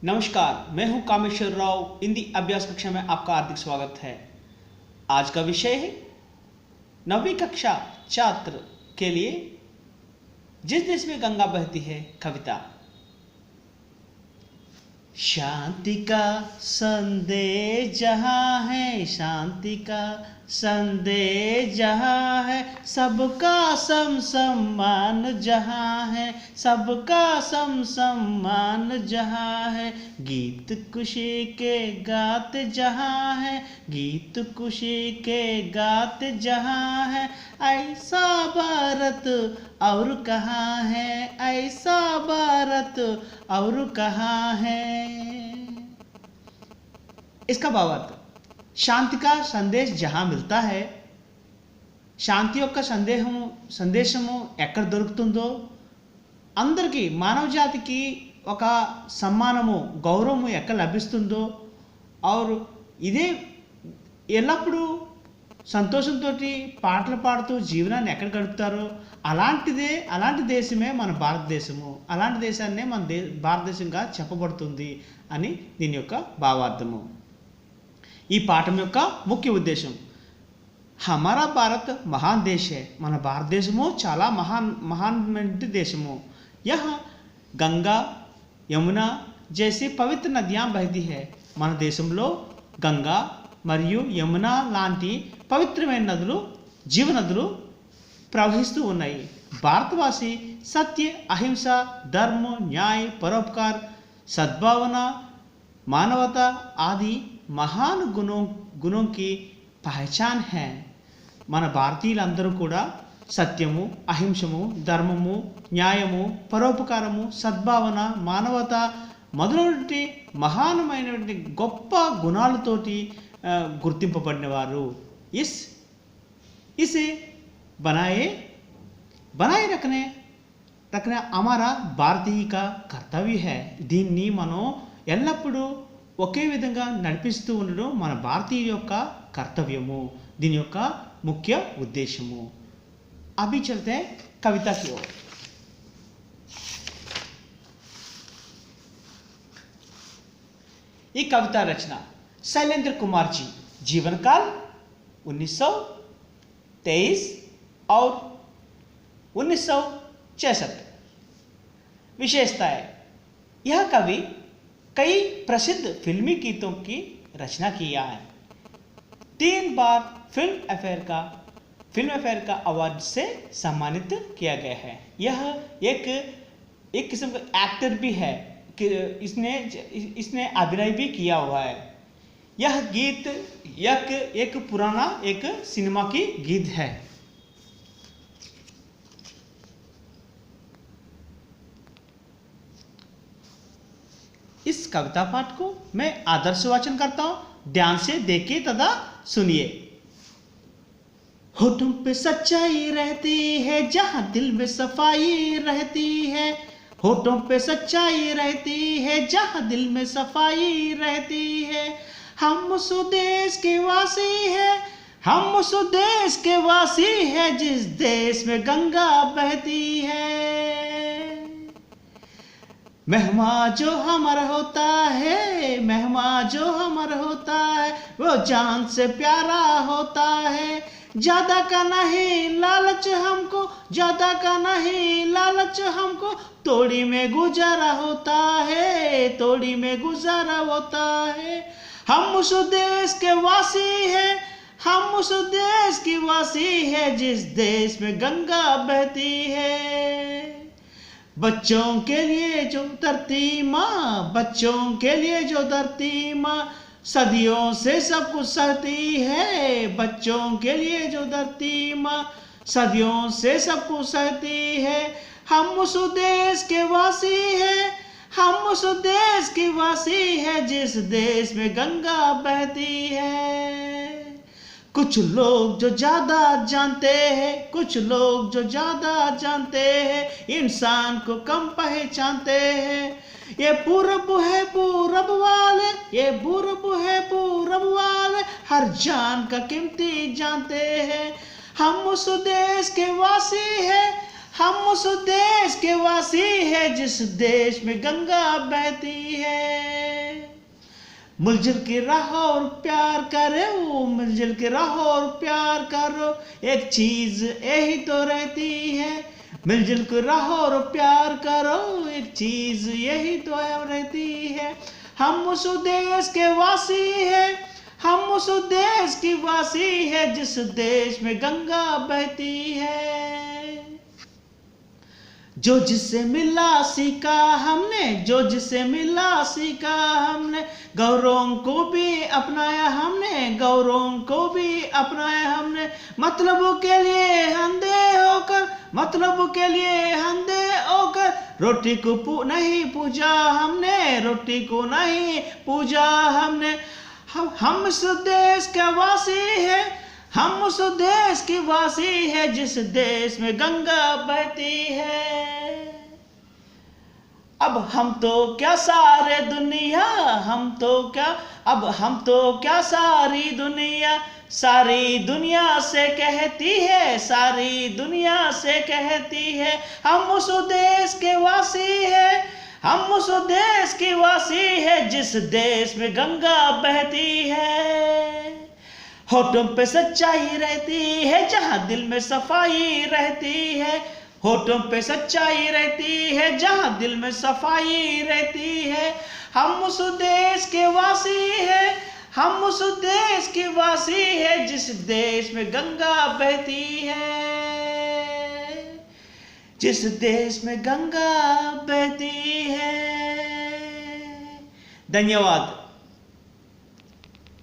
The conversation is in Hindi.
नमस्कार, मैं हूं कामेश्वर राव। हिंदी अभ्यास कक्षा में आपका हार्दिक स्वागत है। आज का विषय है 9वीं कक्षा छात्र के लिए जिस देश में गंगा बहती है कविता। शांति का संदेश जहाँ है, शांति का संदेश जहाँ है, सबका सम्मान जहाँ है, सबका सम्मान जहाँ है। गीत खुशी के गाते जहाँ है, गीत खुशी के गाते जहाँ है। ऐसा भारत और कहाँ है, ऐसा भारत और कहाँ है। इसका శాంతి का సందేశ్ జహా మిల్తా హై, శాంతి యొక్క సందేశము ఎక్కడ దొరుకుతుందో, అందరికీ మానవ జాతికి ఒక సమ్మానము గౌరవము ఎక్కడ లభిస్తుందో, और ఇదే ఎల్లప్పుడూ సంతోషంతో పాటలు పాడుతూ జీవనాన్ని ఎక్కడ గడుపుతారో అలాంటి దేశమే మన భారతదేశము. అలాంటి దేశాన్నే మన భారతదేశంగా చెప్పబడుతుంది అని దీని యొక్క భావార్థము. ఈ పాఠం యొక్క ముఖ్య ఉద్దేశం, हमारा भारत महान देश है, మన భారతదేశము చాలా महान देशము. यहाँ गंगा यमुना जैसी पवित्र नदियाँ बहती है. మన దేశంలో గంగా మరియు యమున లాంటి పవిత్రమైన నదులు, జీవనదులు ప్రవహిస్తూ ఉన్నాయి. భారతవాసి सत्य, अहिंसा, धर्म, न्याय, परोपकार, सद्भावना, मानवता आदि महान गुणों की पहचान है. మన భారతీయులందరూ కూడా సత్యము, అహింసము, ధర్మము, న్యాయము, పరోపకారము, సద్భావన, మానవత మొదలైనటువంటి మహానమైనటువంటి గొప్ప గుణాలతోటి గుర్తింపబడినవారు. इसे बनाए रखना हमारा भारतीय का कर्तव्य है. దీన్ని మనం ఎల్లప్పుడూ ఒకే విధంగా నడిపిస్తూ ఉండడం మన భారతీయుల యొక్క కర్తవ్యము, దీని యొక్క ముఖ్య ఉద్దేశము. अभी चलते हैं कविता की ओर. ये कविता रचना शैलेंद्र कुमार जी, जीवन काल 1923 और 1966. विशेषता है, यह कवि कई प्रसिद्ध फिल्मी गीतों की रचना किया है. 3 बार फिल्म अफेयर का अवार्ड से सम्मानित किया गया है. यह एक किस्म का एक्टर भी है कि इसने अभिनय भी किया हुआ है. यह गीत एक पुराना एक सिनेमा की गीत है. इस कविता पाठ को मैं आदर्श वाचन करता हूं, ध्यान से देखिए तथा सुनिए. होठों पे सच्चाई रहती है जहां दिल में सफाई रहती है. होठों पे सच्चाई रहती है जहां दिल में सफाई रहती है. हम उस देश के वासी है, हम उस देश के वासी है जिस देश में गंगा बहती है. मेहमान जो हमारा होता है, मेहमान जो हमारा होता है, वो जान से प्यारा होता है. ज्यादा का नहीं लालच हमको, ज्यादा का नहीं लालच हमको, तोड़ी में गुजारा होता है, तोड़ी में गुजारा होता है. हम उस देश के वासी है, हम उस देश की वासी है जिस देश में गंगा बहती है. बच्चों के लिए जो धरती माँ, बच्चों के लिए जो धरती माँ सदियों से सब कुछ सहती है. बच्चों के लिए जो धरती माँ सदियों से सब कुछ सहती है. हम उस देश के वासी है, हम उस देश की वासी है जिस देश में गंगा बहती है. कुछ लोग जो ज्यादा जानते हैं, कुछ लोग जो ज्यादा जानते हैं, इंसान को कम पहचानते हैं. ये पूरब है पूरब वाले, ये पूरब है पूरब वाले, हर जान का कीमती जानते हैं. हम उस देश के वासी है, हम उस देश के वासी है जिस देश में गंगा बहती है. मिलजुल के रहो और प्यार करो, मिलजुल के रहो और प्यार करो, एक चीज यही तो रहती है। मिलजुल के रहो और प्यार करो, एक चीज यही तो रहती है। हम उस देश के वासी हैं, हम उस देश की वासी है जिस देश में गंगा बहती है। जो जिससे मिला सीखा हमने, जो जिससे मिला सीखा हमने, गौरवों को भी अपनाया हमने, गौरवों को भी अपनाया हमने। मतलबों के लिए अंधे होकर, मतलबों के लिए अंधे होकर, रोटी को नहीं पूजा हमने, रोटी को नहीं पूजा हमने। हम इस देश के वासी है, हम उस देश की वासी है जिस देश में गंगा बहती है। अब हम तो क्या सारे दुनिया, हम तो क्या, अब हम तो क्या सारी दुनिया, सारी दुनिया से कहती है, सारी दुनिया से कहती है। हम उस देश के वासी है, हम उस देश की वासी है जिस देश में गंगा बहती है। होठों पे सच्चाई रहती है जहां दिल में सफाई रहती है, होठों पे सच्चाई रहती है जहां दिल में सफाई रहती है। हम उस देश के वासी है, हम उस देश की वासी है जिस देश में गंगा बहती है, जिस देश में गंगा बहती है। धन्यवाद।